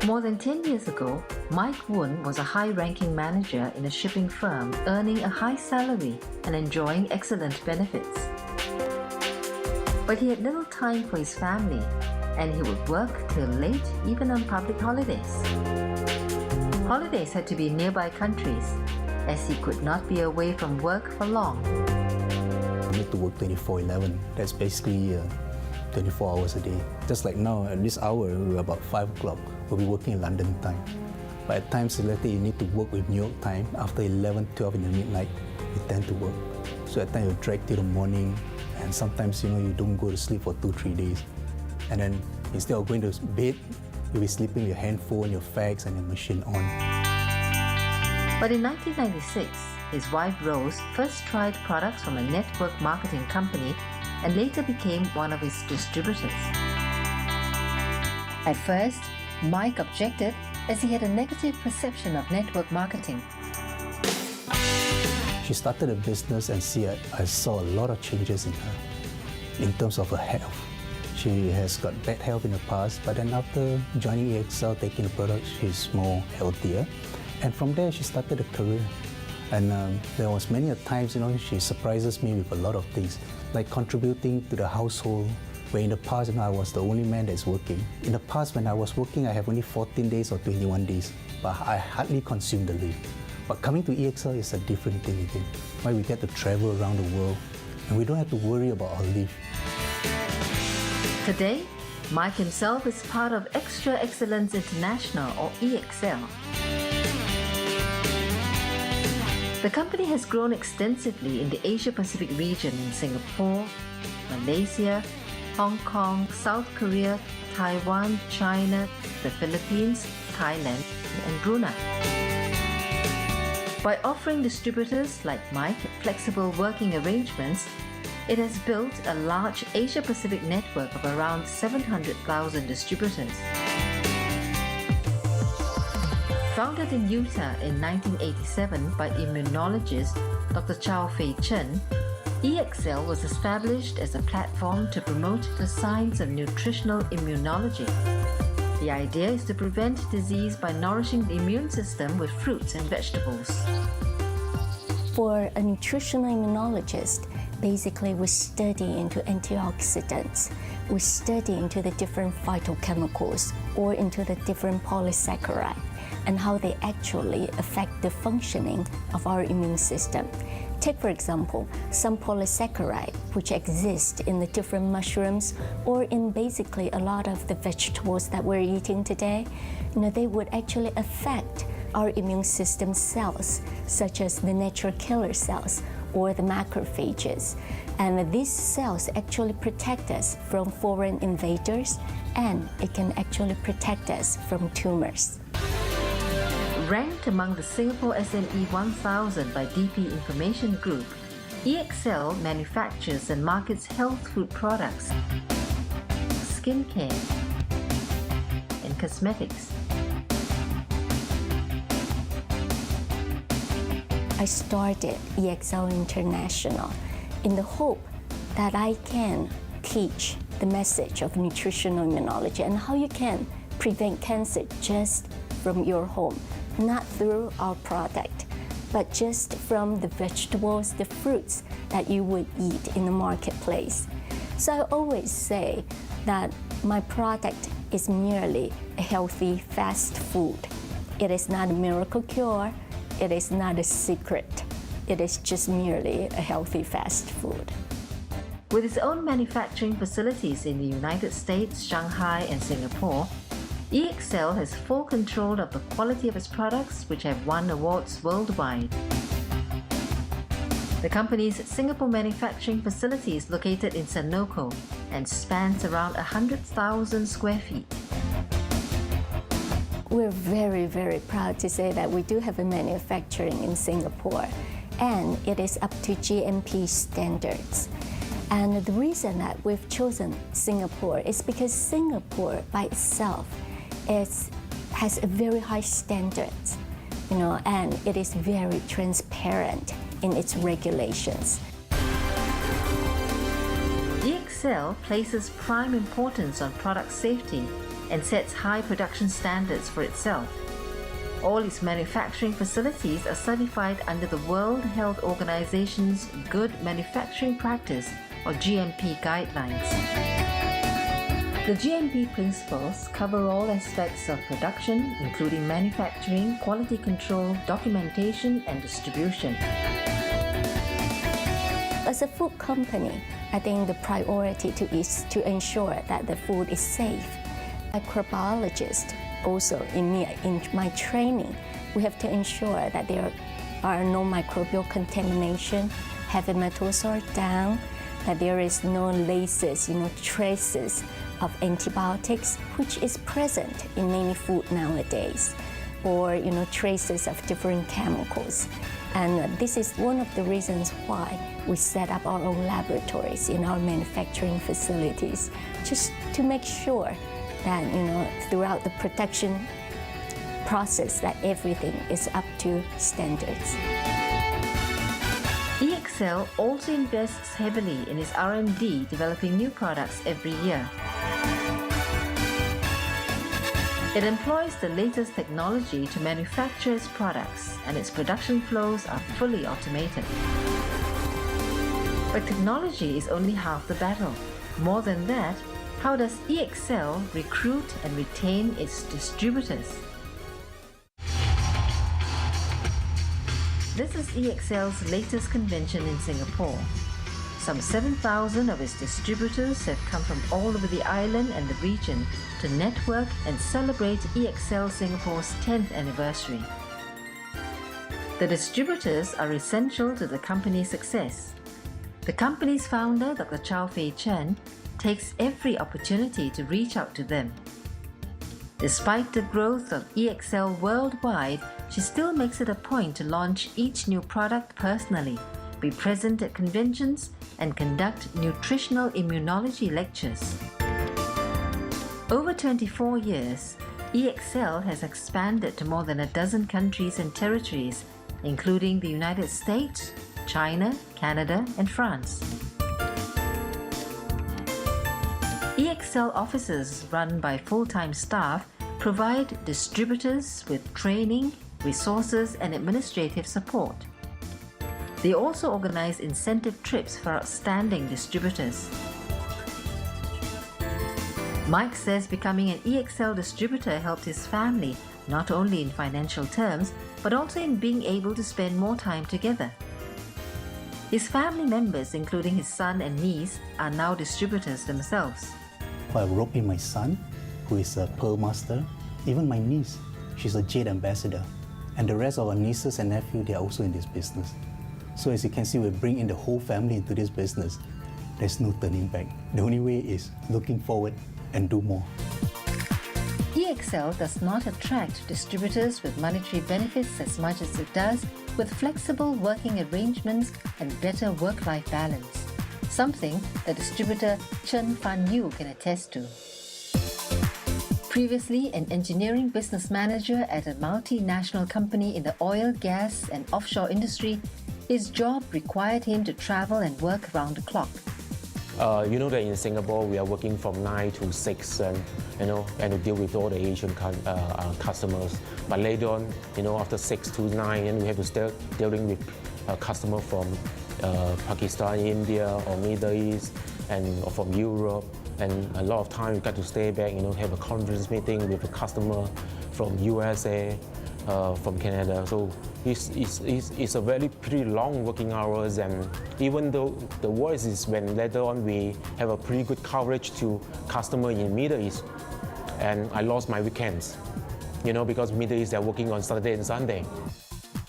More than 10 years ago, Mike Woon was a high-ranking manager in a shipping firm, earning a high salary and enjoying excellent benefits. But he had little time for his family, and he would work till late, even on public holidays. Holidays had to be in nearby countries, as he could not be away from work for long. I need to work 24/11. That's basically 24 hours a day. Just like now, at this hour, we're about 5 o'clock. We'll be working in London time. But at times, later, you need to work with New York time. After 11, 12 in the midnight, you tend to work. So at times, you drag till the morning, and sometimes, you don't go to sleep for 2-3 days. And then, instead of going to bed, you'll be sleeping with your handphone, your fax, and your machine on. But in 1996, his wife Rose first tried products from a network marketing company and later became one of his distributors. At first, Mike objected as he had a negative perception of network marketing. She started a business and I saw a lot of changes in her in terms of her health. She has got bad health in the past, but then after joining EXL, taking the product, she's more healthier. And from there, she started a career. And there was many a times, she surprises me with a lot of things, like contributing to the household, where in the past, I was the only man that's working. In the past, when I was working, I have only 14 days or 21 days, but I hardly consumed the leave. But coming to EXL is a different thing again, where we get to travel around the world, and we don't have to worry about our leave. Today, Mike himself is part of Extra Excellence International, or EXL. The company has grown extensively in the Asia-Pacific region in Singapore, Malaysia, Hong Kong, South Korea, Taiwan, China, the Philippines, Thailand, and Brunei. By offering distributors like Mike flexible working arrangements, it has built a large Asia-Pacific network of around 700,000 distributors. Founded in Utah in 1987 by immunologist Dr. Chow Fei Chen, EXL was established as a platform to promote the science of nutritional immunology. The idea is to prevent disease by nourishing the immune system with fruits and vegetables. For a nutritional immunologist, basically we study into antioxidants, we study into the different phytochemicals or into the different polysaccharides and how they actually affect the functioning of our immune system. Take, for example, some polysaccharide which exist in the different mushrooms or in basically a lot of the vegetables that we're eating today. They would actually affect our immune system cells, such as the natural killer cells or the macrophages. And these cells actually protect us from foreign invaders, and it can actually protect us from tumors. Ranked among the Singapore SME 1000 by DP Information Group, EXL manufactures and markets health food products, skincare, and cosmetics. I started EXL International in the hope that I can teach the message of nutritional immunology and how you can prevent cancer just from your home. Not through our product, but just from the vegetables, the fruits that you would eat in the marketplace. So I always say that my product is merely a healthy fast food. It is not a miracle cure. It is not a secret. It is just merely a healthy fast food. With its own manufacturing facilities in the United States, Shanghai, and Singapore, EXL has full control of the quality of its products, which have won awards worldwide. The company's Singapore manufacturing facility is located in Senoko and spans around 100,000 square feet. We're very, very proud to say that we do have a manufacturing in Singapore, and it is up to GMP standards. And the reason that we've chosen Singapore is because Singapore by itself has a very high standards, and it is very transparent in its regulations. EXL places prime importance on product safety and sets high production standards for itself. All its manufacturing facilities are certified under the World Health Organization's Good Manufacturing Practice or GMP guidelines. The GMP principles cover all aspects of production, including manufacturing, quality control, documentation, and distribution. As a food company, I think the priority is to ensure that the food is safe. Microbiologist, also in my training, we have to ensure that there are no microbial contamination, heavy metals are down, that there is no laces, traces of antibiotics, which is present in many food nowadays, or traces of different chemicals. And this is one of the reasons why we set up our own laboratories in our manufacturing facilities, just to make sure that throughout the production process that everything is up to standards. EXL also invests heavily in its R&D, developing new products every year. It employs the latest technology to manufacture its products, and its production flows are fully automated. But technology is only half the battle. More than that, how does EXL recruit and retain its distributors? This is EXL's latest convention in Singapore. Some 7,000 of its distributors have come from all over the island and the region to network and celebrate EXL Singapore's 10th anniversary. The distributors are essential to the company's success. The company's founder, Dr. Chow Fei Chen, takes every opportunity to reach out to them. Despite the growth of EXL worldwide, she still makes it a point to launch each new product personally, be present at conventions, and conduct nutritional immunology lectures. Over 24 years, EXL has expanded to more than a dozen countries and territories, including the United States, China, Canada, and France. EXL offices run by full-time staff provide distributors with training, resources, and administrative support. They also organize incentive trips for outstanding distributors. Mike says becoming an EXL distributor helped his family not only in financial terms, but also in being able to spend more time together. His family members, including his son and niece, are now distributors themselves. I rope in my son, who is a Pearl Master, even my niece, she's a Jade Ambassador, and the rest of our nieces and nephews, they are also in this business. So as you can see, we bring in the whole family into this business. There's no turning back. The only way is looking forward and do more. EXL does not attract distributors with monetary benefits as much as it does with flexible working arrangements and better work-life balance, something that distributor Chen Fan Yu can attest to. Previously an engineering business manager at a multinational company in the oil, gas, and offshore industry, his job required him to travel and work around the clock. You know that in Singapore we are working from 9 to 6 and to deal with all the Asian customers. But later on, after 6 to 9, and we have to start dealing with a customer from Pakistan, India, or Middle East, or from Europe. And a lot of time we got to stay back, have a conference meeting with a customer from USA, from Canada. So it's a very pretty long working hours, and even though the worst is when later on we have a pretty good coverage to customer in Middle East, and I lost my weekends, because Middle East they're working on Saturday and Sunday.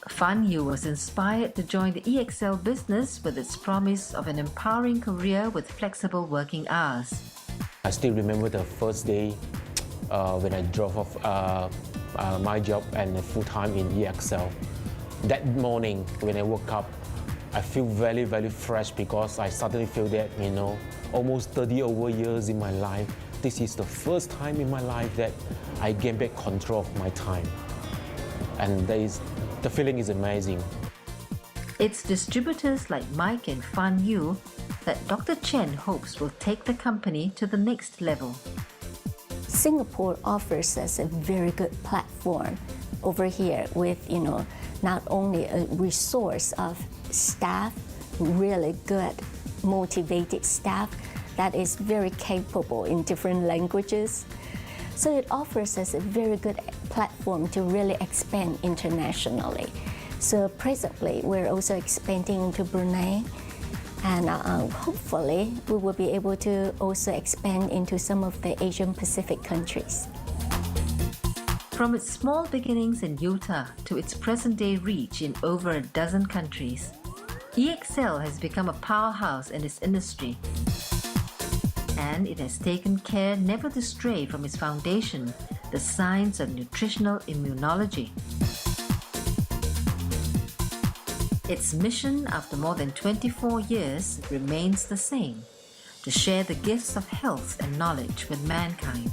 Fan Yu was inspired to join the EXL business with its promise of an empowering career with flexible working hours. I still remember the first day when I drove off my job and full-time in EXL. That morning when I woke up, I feel very, very fresh because I suddenly feel that, almost 30 over years in my life, this is the first time in my life that I gain back control of my time. And the feeling is amazing. It's distributors like Mike and Fan Yu that Dr. Chen hopes will take the company to the next level. Singapore offers us a very good platform over here with, not only a resource of staff, really good, motivated staff that is very capable in different languages. So it offers us a very good platform to really expand internationally. So presently, we're also expanding into Brunei, and hopefully we will be able to also expand into some of the Asian Pacific countries. From its small beginnings in Utah to its present-day reach in over a dozen countries, EXL has become a powerhouse in its industry, and it has taken care never to stray from its foundation, the science of nutritional immunology. Its mission after more than 24 years remains the same: to share the gifts of health and knowledge with mankind.